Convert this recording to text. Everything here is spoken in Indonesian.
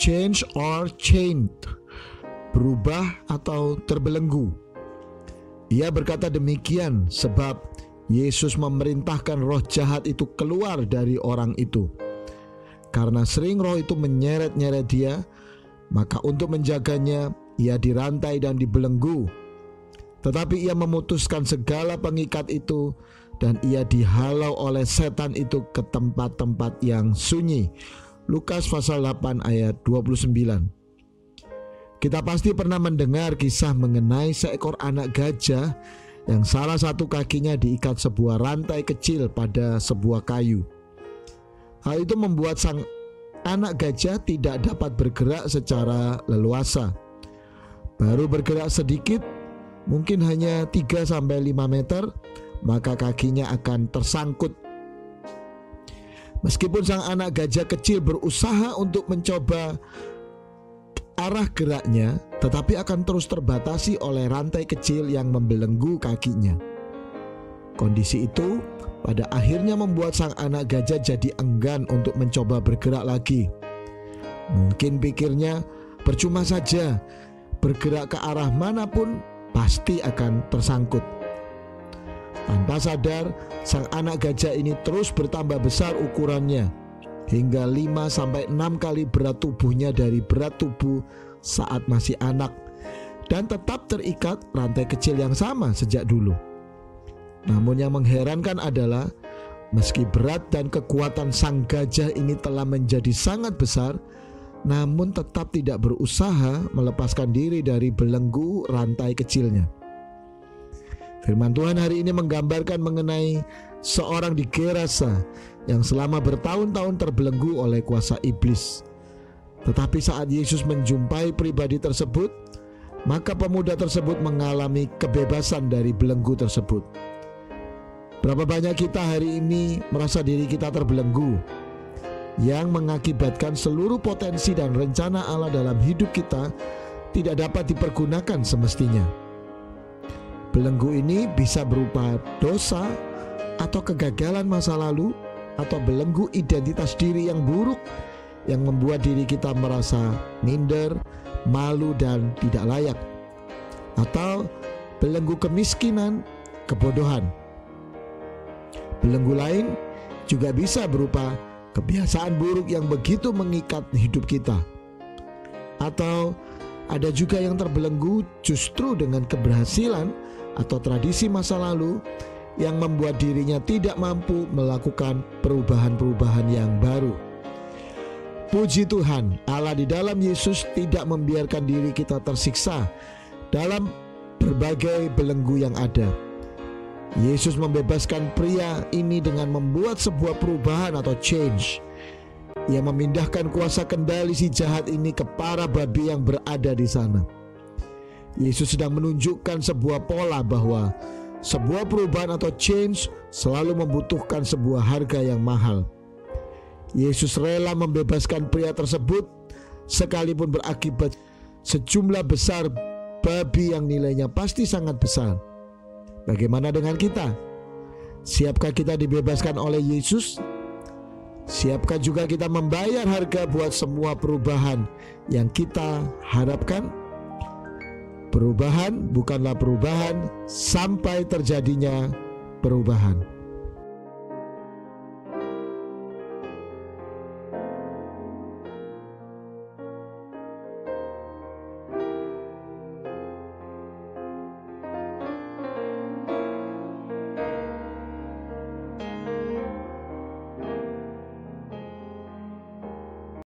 change or chained, berubah atau terbelenggu. Ia berkata demikian sebab Yesus memerintahkan roh jahat itu keluar dari orang itu. Karena sering roh itu menyeret-nyeret dia, maka untuk menjaganya ia dirantai dan dibelenggu. Tetapi ia memutuskan segala pengikat itu dan ia dihalau oleh setan itu ke tempat-tempat yang sunyi. Lukas pasal 8 ayat 29. Kita pasti pernah mendengar kisah mengenai seekor anak gajah yang salah satu kakinya diikat sebuah rantai kecil pada sebuah kayu. Hal itu membuat sang anak gajah tidak dapat bergerak secara leluasa. Baru bergerak sedikit, mungkin hanya 3-5 meter, maka kakinya akan tersangkut. Meskipun sang anak gajah kecil berusaha untuk mencoba arah geraknya, tetapi akan terus terbatasi oleh rantai kecil yang membelenggu kakinya. Kondisi itu pada akhirnya membuat sang anak gajah jadi enggan untuk mencoba bergerak lagi. Mungkin pikirnya percuma saja, bergerak ke arah manapun pasti akan tersangkut. Tanpa sadar, sang anak gajah ini terus bertambah besar ukurannya, hingga 5-6 kali berat tubuhnya dari berat tubuh saat masih anak, dan tetap terikat rantai kecil yang sama sejak dulu. Namun yang mengherankan adalah, meski berat dan kekuatan sang gajah ini telah menjadi sangat besar, namun tetap tidak berusaha melepaskan diri dari belenggu rantai kecilnya. Firman Tuhan hari ini menggambarkan mengenai seorang di Gerasa yang selama bertahun-tahun terbelenggu oleh kuasa iblis. Tetapi saat Yesus menjumpai pribadi tersebut, maka pemuda tersebut mengalami kebebasan dari belenggu tersebut. Berapa banyak kita hari ini merasa diri kita terbelenggu, yang mengakibatkan seluruh potensi dan rencana Allah dalam hidup kita tidak dapat dipergunakan semestinya. Belenggu ini bisa berupa dosa atau kegagalan masa lalu, atau belenggu identitas diri yang buruk yang membuat diri kita merasa minder, malu, dan tidak layak. Atau belenggu kemiskinan, kebodohan. Belenggu lain juga bisa berupa kebiasaan buruk yang begitu mengikat hidup kita. Atau ada juga yang terbelenggu justru dengan keberhasilan atau tradisi masa lalu yang membuat dirinya tidak mampu melakukan perubahan-perubahan yang baru. Puji Tuhan, Allah di dalam Yesus tidak membiarkan diri kita tersiksa dalam berbagai belenggu yang ada. Yesus membebaskan pria ini dengan membuat sebuah perubahan atau change. Ia memindahkan kuasa kendali si jahat ini ke para babi yang berada di sana. Yesus sedang menunjukkan sebuah pola bahwa sebuah perubahan atau change selalu membutuhkan sebuah harga yang mahal. Yesus rela membebaskan pria tersebut sekalipun berakibat sejumlah besar babi yang nilainya pasti sangat besar. Bagaimana dengan kita? Siapkah kita dibebaskan oleh Yesus? Siapkah juga kita membayar harga buat semua perubahan yang kita harapkan? Perubahan bukanlah perubahan sampai terjadinya perubahan.